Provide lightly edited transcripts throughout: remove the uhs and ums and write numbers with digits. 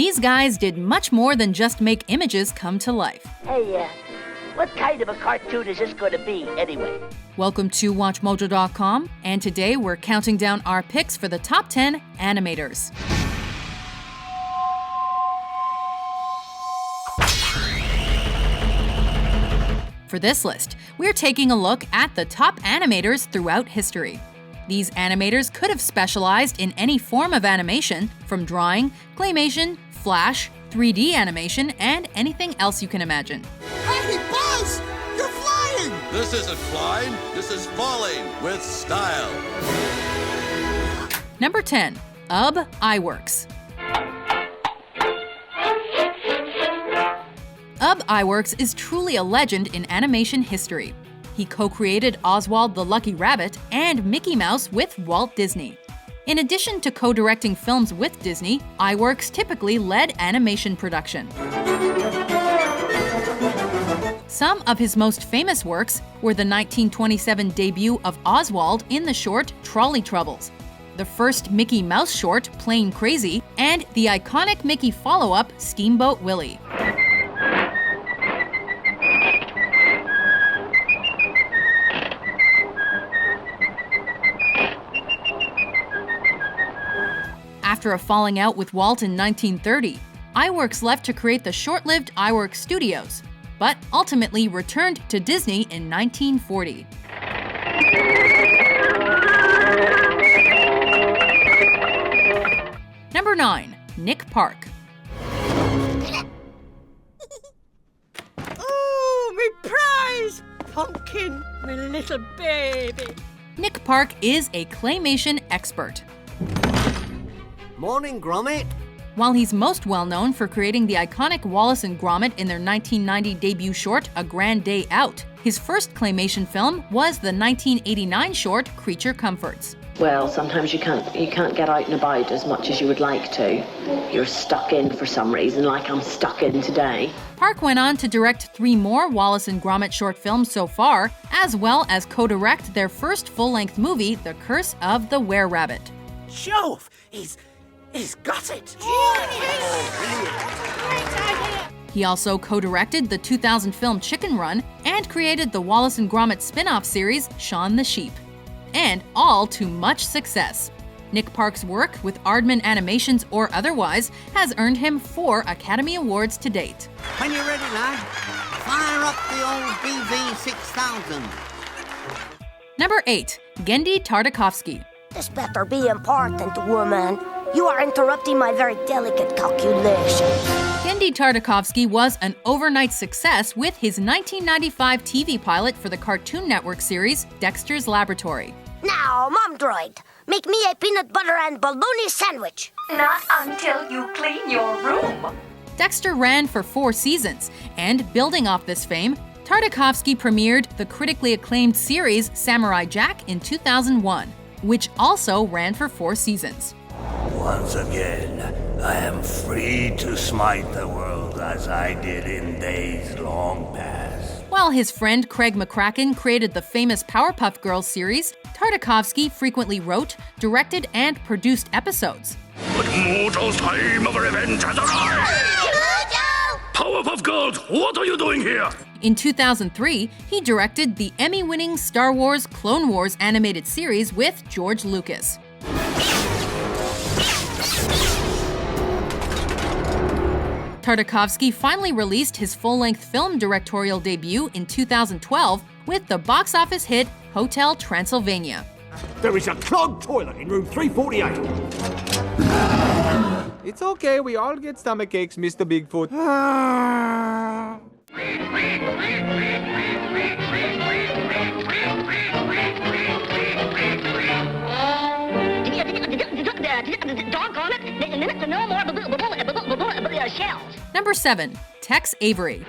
These guys did much more than just make images come to life. Hey, what kind of a cartoon is this going to be, anyway? Welcome to WatchMojo.com, and today we're counting down our picks for the top 10 animators. For this list, we're taking a look at the top animators throughout history. These animators could have specialized in any form of animation, from drawing, claymation, flash, 3D animation, and anything else you can imagine. Hey, Buzz! You're flying! This isn't flying, this is falling with style. Number 10. Ub Iwerks. Ub Iwerks is truly a legend in animation history. He co-created Oswald the Lucky Rabbit and Mickey Mouse with Walt Disney. In addition to co-directing films with Disney, Iwerks typically led animation production. Some of his most famous works were the 1927 debut of Oswald in the short Trolley Troubles, the first Mickey Mouse short Plain Crazy, and the iconic Mickey follow-up Steamboat Willie. After a falling out with Walt in 1930, Iwerks left to create the short-lived Iwerks Studios, but ultimately returned to Disney in 1940. Number 9. Nick Park. Oh, me prize! Pumpkin, me little baby. Nick Park is a claymation expert. Morning, Gromit. While he's most well known for creating the iconic Wallace and Gromit in their 1990 debut short, A Grand Day Out, his first claymation film was the 1989 short, Creature Comforts. Well, sometimes you can't get out and about as much as you would like to. You're stuck in for some reason, like I'm stuck in today. Park went on to direct 3 more Wallace and Gromit short films so far, as well as co-direct their first full-length movie, The Curse of the Were-Rabbit. Jove, he's got it! He also co-directed the 2000 film Chicken Run and created the Wallace and Gromit spin-off series Shaun the Sheep. And all to much success. Nick Park's work with Aardman Animations or otherwise has earned him 4 Academy Awards to date. When you're ready, lad, fire up the old BV-6000. Number 8. Genndy Tartakovsky. This better be important, woman. You are interrupting my very delicate calculation. Genndy Tartakovsky was an overnight success with his 1995 TV pilot for the Cartoon Network series Dexter's Laboratory. Now, Mom Droid, make me a peanut butter and bologna sandwich. Not until you clean your room. Dexter ran for 4 seasons, and building off this fame, Tartakovsky premiered the critically acclaimed series Samurai Jack in 2001, which also ran for 4 seasons. Once again, I am free to smite the world as I did in days long past. While his friend Craig McCracken created the famous Powerpuff Girls series, Tartakovsky frequently wrote, directed, and produced episodes. But mortal's time of revenge has arrived! Powerpuff Girls, what are you doing here? In 2003, he directed the Emmy-winning Star Wars Clone Wars animated series with George Lucas. Tartakovsky finally released his full-length film directorial debut in 2012 with the box office hit Hotel Transylvania. There is a clogged toilet in room 348. It's okay, we all get stomach aches, Mr. Bigfoot. Number 7. Tex Avery.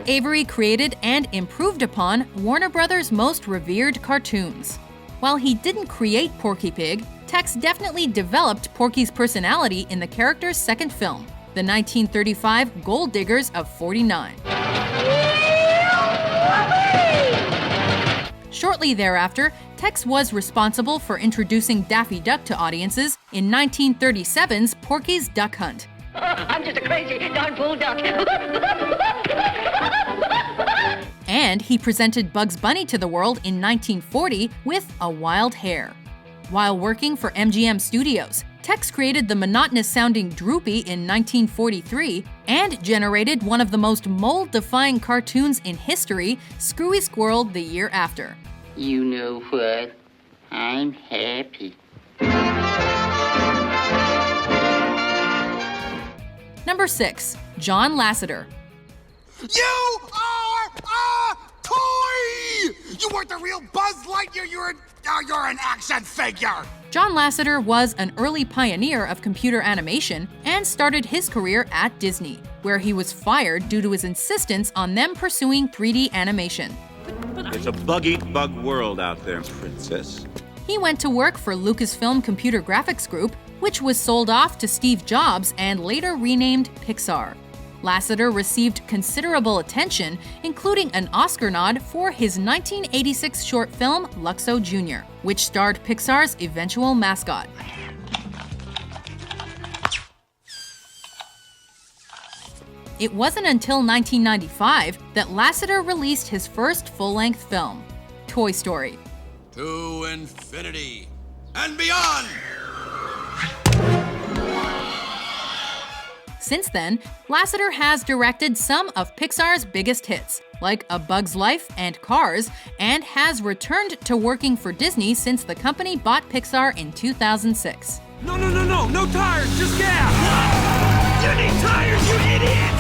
Avery created and improved upon Warner Brothers' most revered cartoons. While he didn't create Porky Pig, Tex definitely developed Porky's personality in the character's second film, the 1935 Gold Diggers of 49. Shortly thereafter, Tex was responsible for introducing Daffy Duck to audiences in 1937's Porky's Duck Hunt. I'm just a crazy darn-fool duck. And he presented Bugs Bunny to the world in 1940 with A Wild Hare. While working for MGM Studios, Tex created the monotonous-sounding Droopy in 1943 and generated one of the most mold-defying cartoons in history, Screwy Squirrel, the year after. You know what? I'm happy. Number 6. John Lasseter. You are a toy! You weren't the real Buzz Lightyear, you're an action figure! John Lasseter was an early pioneer of computer animation and started his career at Disney, where he was fired due to his insistence on them pursuing 3D animation. It's a bug-eat-bug world out there, princess. He went to work for Lucasfilm Computer Graphics Group, which was sold off to Steve Jobs and later renamed Pixar. Lasseter received considerable attention, including an Oscar nod for his 1986 short film Luxo Jr., which starred Pixar's eventual mascot. It wasn't until 1995 that Lasseter released his first full-length film, Toy Story. To infinity and beyond! Since then, Lasseter has directed some of Pixar's biggest hits, like A Bug's Life and Cars, and has returned to working for Disney since the company bought Pixar in 2006. No tires, just gas! You need tires, you idiot!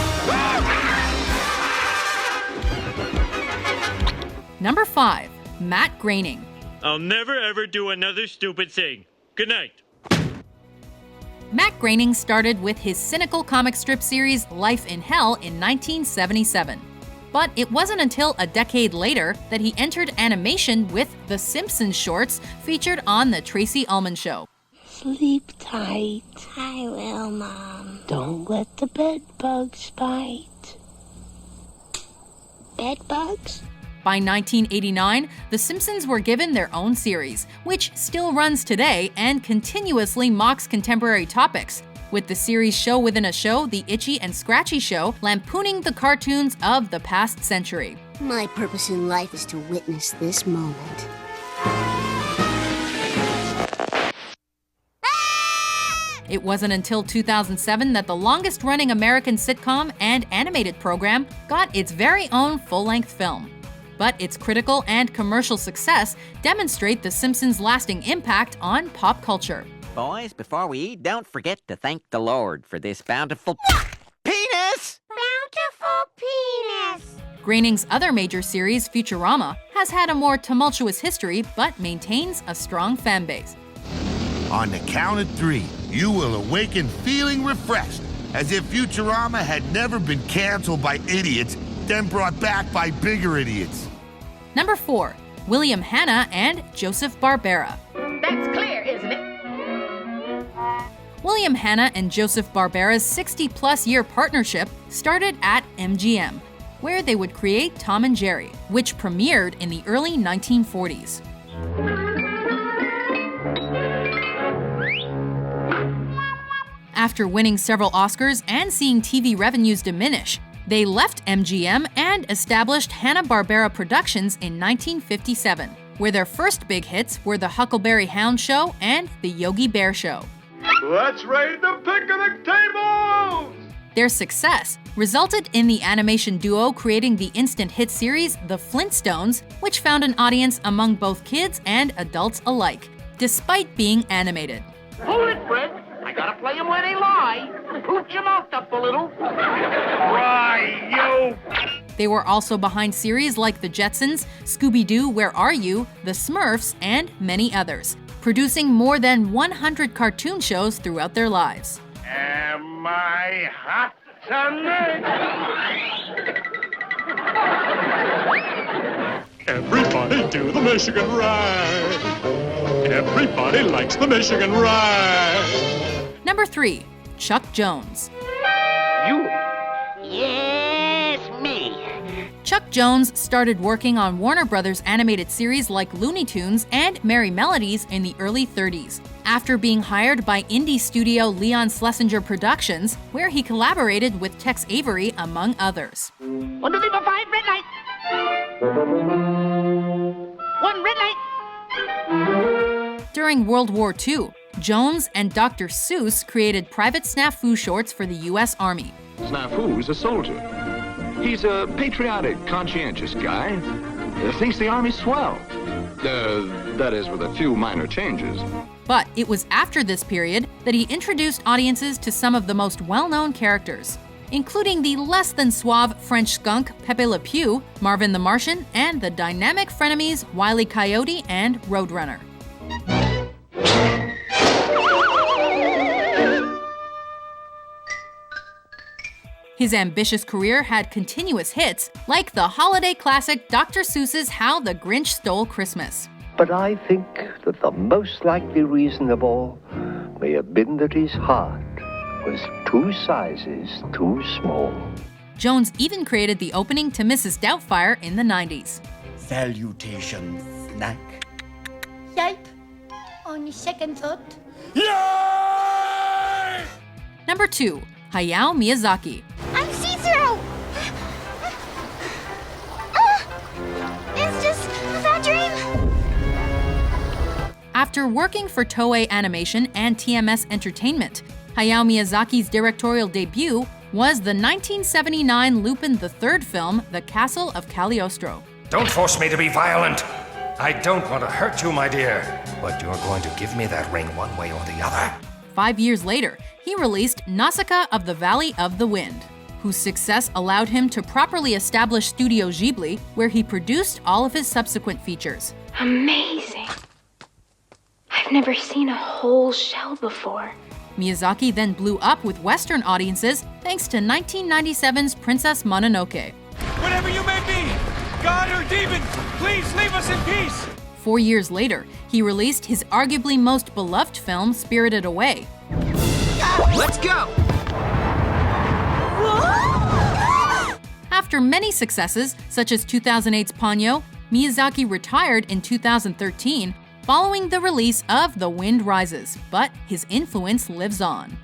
Number 5. Matt Groening. I'll never ever do another stupid thing. Good night. Matt Groening started with his cynical comic strip series Life in Hell in 1977. But it wasn't until a decade later that he entered animation with The Simpsons shorts featured on The Tracy Ullman Show. Sleep tight. I will, Mom. Don't let the bed bugs bite. Bed bugs? By 1989, The Simpsons were given their own series, which still runs today and continuously mocks contemporary topics, with the series Show Within a Show, The Itchy and Scratchy Show, lampooning the cartoons of the past century. My purpose in life is to witness this moment. It wasn't until 2007 that the longest-running American sitcom and animated program got its very own full-length film. But its critical and commercial success demonstrate The Simpsons' lasting impact on pop culture. Boys, before we eat, don't forget to thank the Lord for this bountiful penis! Bountiful penis! Groening's other major series, Futurama, has had a more tumultuous history but maintains a strong fan base. On the count of 3, you will awaken feeling refreshed, as if Futurama had never been canceled by idiots, then brought back by bigger idiots. Number 4. William Hanna and Joseph Barbera. That's clear, isn't it? William Hanna and Joseph Barbera's 60-plus year partnership started at MGM, where they would create Tom and Jerry, which premiered in the early 1940s. After winning several Oscars and seeing TV revenues diminish, they left MGM and established Hanna-Barbera Productions in 1957, where their first big hits were The Huckleberry Hound Show and The Yogi Bear Show. Let's raid the picnic tables! Their success resulted in the animation duo creating the instant hit series The Flintstones, which found an audience among both kids and adults alike, despite being animated. Hold it, Fred. I gotta play them where they lie. Pooch your mouth up a little. Right, yo! They were also behind series like The Jetsons, Scooby-Doo, Where Are You?, The Smurfs, and many others, producing more than 100 cartoon shows throughout their lives. Am I hot tonight? Everybody do the Michigan ride. Everybody likes the Michigan ride. Number 3. Chuck Jones. You? Yes, me. Chuck Jones started working on Warner Brothers animated series like Looney Tunes and Merry Melodies in the early 30s, after being hired by indie studio Leon Schlesinger Productions, where he collaborated with Tex Avery, among others. 1, 2, 3, 4, 5, red light. 1, red light. During World War II, Jones and Dr. Seuss created private snafu shorts for the U.S. Army. Snafu is a soldier. He's a patriotic, conscientious guy. Thinks the Army's swell. That is, with a few minor changes. But it was after this period that he introduced audiences to some of the most well-known characters, including the less-than-suave French skunk Pepe Le Pew, Marvin the Martian, and the dynamic frenemies Wile E. Coyote and Roadrunner. His ambitious career had continuous hits, like the holiday classic Dr. Seuss's How the Grinch Stole Christmas. But I think that the most likely reason of all may have been that his heart was 2 sizes too small. Jones even created the opening to Mrs. Doubtfire in the 90s. Salutations, snack. Yipe. On your second thought. Yay! Number 2. Hayao Miyazaki. I'm see-through! It's just a bad dream. After working for Toei Animation and TMS Entertainment, Hayao Miyazaki's directorial debut was the 1979 Lupin III film, The Castle of Cagliostro. Don't force me to be violent. I don't want to hurt you, my dear, but you're going to give me that ring one way or the other. 5 years later, he released Nausicaa of the Valley of the Wind, whose success allowed him to properly establish Studio Ghibli, where he produced all of his subsequent features. Amazing. I've never seen a whole shell before. Miyazaki then blew up with Western audiences thanks to 1997's Princess Mononoke. Whatever you may be, God or demon, please leave us in peace. 4 years later, he released his arguably most beloved film, Spirited Away. Let's go! After many successes, such as 2008's Ponyo, Miyazaki retired in 2013 following the release of The Wind Rises, but his influence lives on.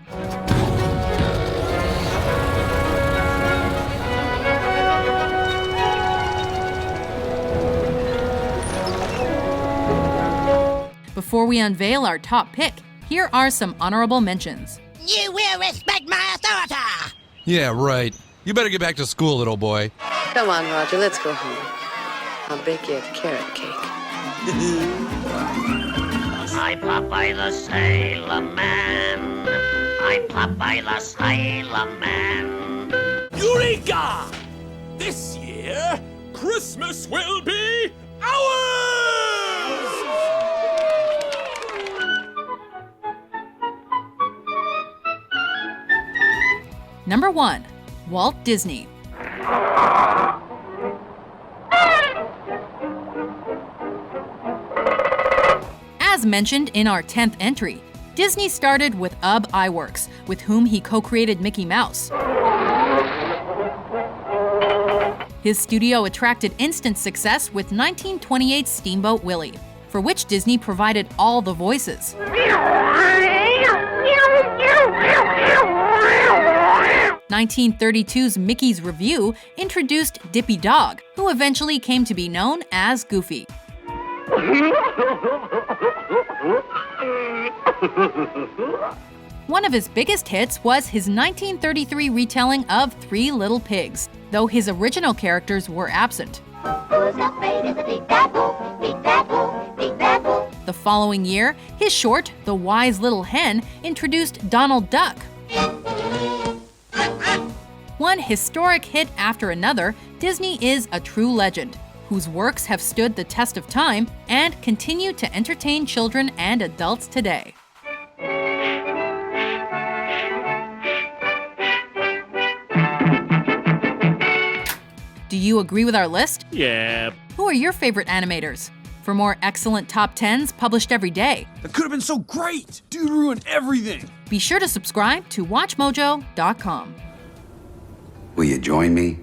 Before we unveil our top pick, here are some honorable mentions. You will respect my authority! Yeah, right. You better get back to school, little boy. Come on, Roger, let's go home. I'll bake you a carrot cake. I'm Popeye the Sailor Man. I'm Popeye the Sailor Man. Eureka! This year, Christmas will be ours! Number 1. Walt Disney. As mentioned in our 10th entry, Disney started with UB Iwerks, with whom he co-created Mickey Mouse. His studio attracted instant success with 1928's Steamboat Willie, for which Disney provided all the voices. 1932's Mickey's Revue introduced Dippy Dog, who eventually came to be known as Goofy. One of his biggest hits was his 1933 retelling of Three Little Pigs, though his original characters were absent. The following year, his short, The Wise Little Hen, introduced Donald Duck. One historic hit after another, Disney is a true legend, whose works have stood the test of time and continue to entertain children and adults today. Do you agree with our list? Yeah. Who are your favorite animators? For more excellent top 10s published every day, That could have been so great! Dude ruined everything! be sure to subscribe to WatchMojo.com. Will you join me?